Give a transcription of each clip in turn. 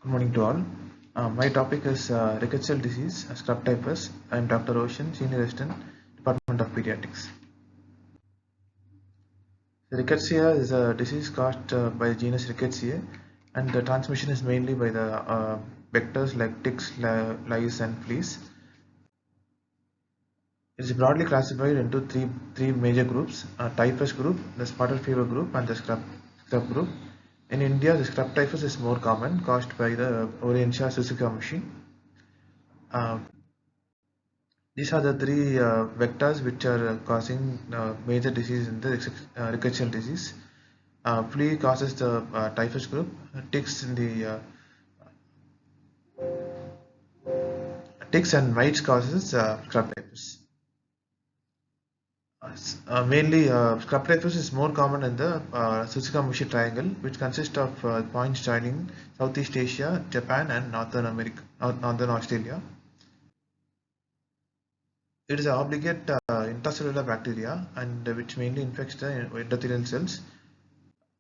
Good morning to all. My topic is Rickettsial disease, scrub typhus. I am Dr. Ocean, Senior Assistant, Department of Pediatrics. Rickettsial is a disease caused by the genus Rickettsiae, and the transmission is mainly by the vectors like ticks, lice, and fleas. It is broadly classified into three major groups: typhus group, the spotted fever group, and the scrub group. In India, the scrub typhus is more common, caused by the Orientia susikamushi. Uh, These are the three vectors which are causing major disease in the rickettsial disease. Flea causes the typhus group. Ticks and mites causes scrub typhus. Mainly, scrub typhus is more common in the Suzuka-Mushi triangle, which consists of points joining Southeast Asia, Japan, and Northern Australia. It is an obligate intracellular bacteria, and which mainly infects the endothelial cells.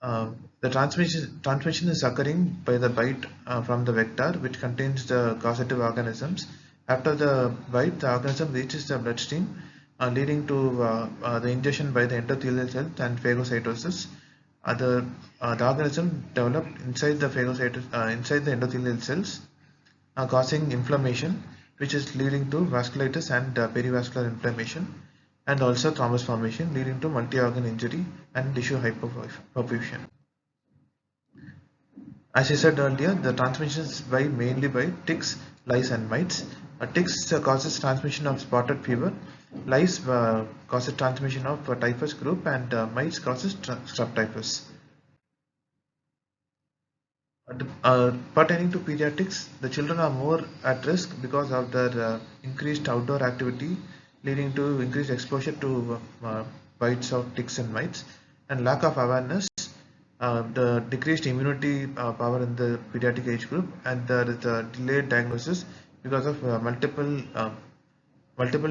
The transmission is occurring by the bite from the vector, which contains the causative organisms. After the bite, the organism reaches the bloodstream, leading to the ingestion by the endothelial cells and phagocytosis. The organism developed inside the inside the endothelial cells, causing inflammation, which is leading to vasculitis and perivascular inflammation, and also thrombus formation, leading to multi-organ injury and tissue hyperperfusion. As I said earlier, the transmission is mainly by ticks, lice, and mites. Ticks causes transmission of spotted fever, lice causes transmission of typhus group, and mites causes scrub typhus. Pertaining to pediatrics, the children are more at risk because of their increased outdoor activity, leading to increased exposure to bites of ticks and mites, and lack of awareness, the decreased immunity power in the pediatric age group, and there is a delayed diagnosis because of multiple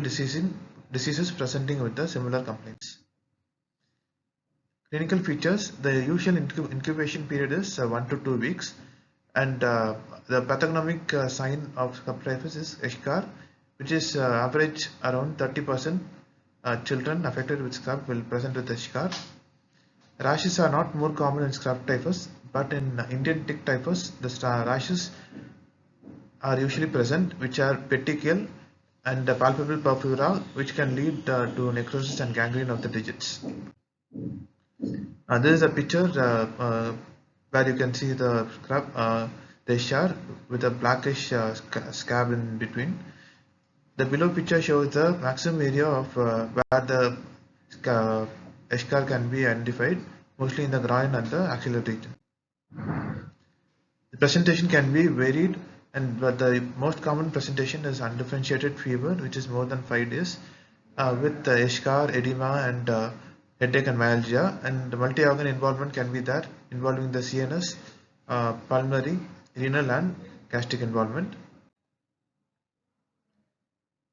diseases presenting with the similar complaints. Clinical features: the usual incubation period is 1 to 2 weeks, and the pathognomic sign of scrub typhus is eschar, which is average around 30% children affected with scrub will present with eschar. Rashes are not more common in scrub typhus, but in Indian tick typhus, the rashes are usually present, which are petechial and palpable purpura, which can lead to necrosis and gangrene of the digits. This is a picture where you can see the scrub, the eschar with a blackish scab in between. The below picture shows the maximum area of where the eschar can be identified, mostly in the groin and the axillary region. The presentation can be varied, but the most common presentation is undifferentiated fever, which is more than 5 days, with eschar, edema, and headache and myalgia, and multi-organ involvement can be there, involving the CNS, pulmonary, renal, and gastric involvement.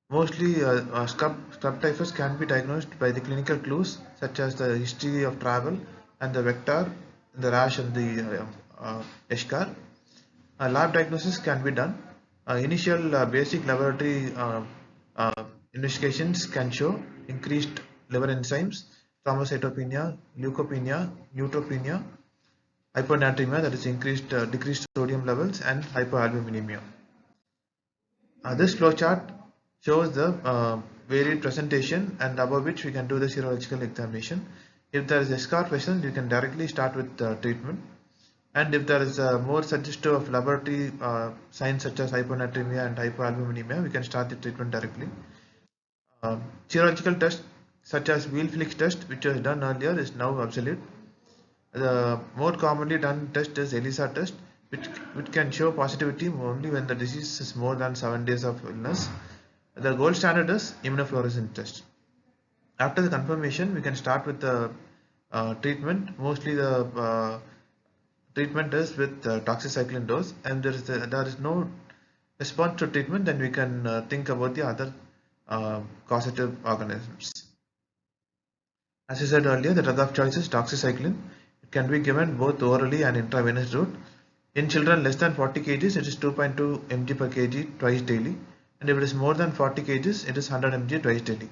Mostly, scrub typhus can be diagnosed by the clinical clues such as the history of travel and the vector, the rash, and the eschar. Lab diagnosis can be done. Initial basic laboratory investigations can show increased liver enzymes, thrombocytopenia, leukopenia, neutropenia, hyponatremia, that is decreased sodium levels, and hypoalbuminemia. This flowchart shows the varied presentation, and above which we can do the serological examination. If there is a scar present, you can directly start with treatment. And if there is more suggestive of laboratory signs such as hyponatremia and hypoalbuminemia, we can start the treatment directly. Serological tests such as wheel-flix test, which was done earlier, is now obsolete. The more commonly done test is ELISA test, which can show positivity only when the disease is more than 7 days of illness. The gold standard is immunofluorescence test. After the confirmation, we can start with the treatment. Mostly the treatment is with doxycycline dose, and there is no response to treatment, then we can think about the other causative organisms. As I said earlier, the drug of choice is doxycycline. It can be given both orally and intravenous route. In children less than 40 kgs, it is 2.2 mg per kg twice daily, and if it is more than 40 kgs, it is 100 mg twice daily.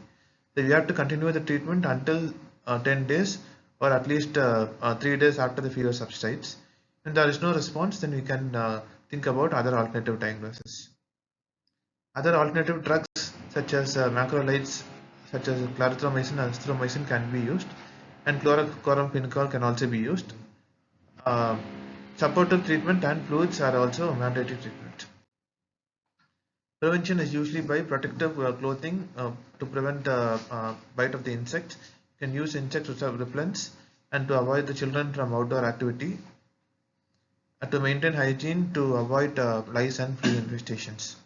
So we have to continue the treatment until 10 days or at least 3 days after the fever subsides. If there is no response, then we can think about other alternative diagnosis. Other alternative drugs such as macrolides, such as clarithromycin and azithromycin can be used, and chloramphenicol can also be used. Uh, Supportive treatment and fluids are also mandatory treatment. Prevention is usually by protective clothing to prevent the bite of the insects. You can use insect repellents and to avoid the children from outdoor activity, and to maintain hygiene to avoid lice and flea infestations.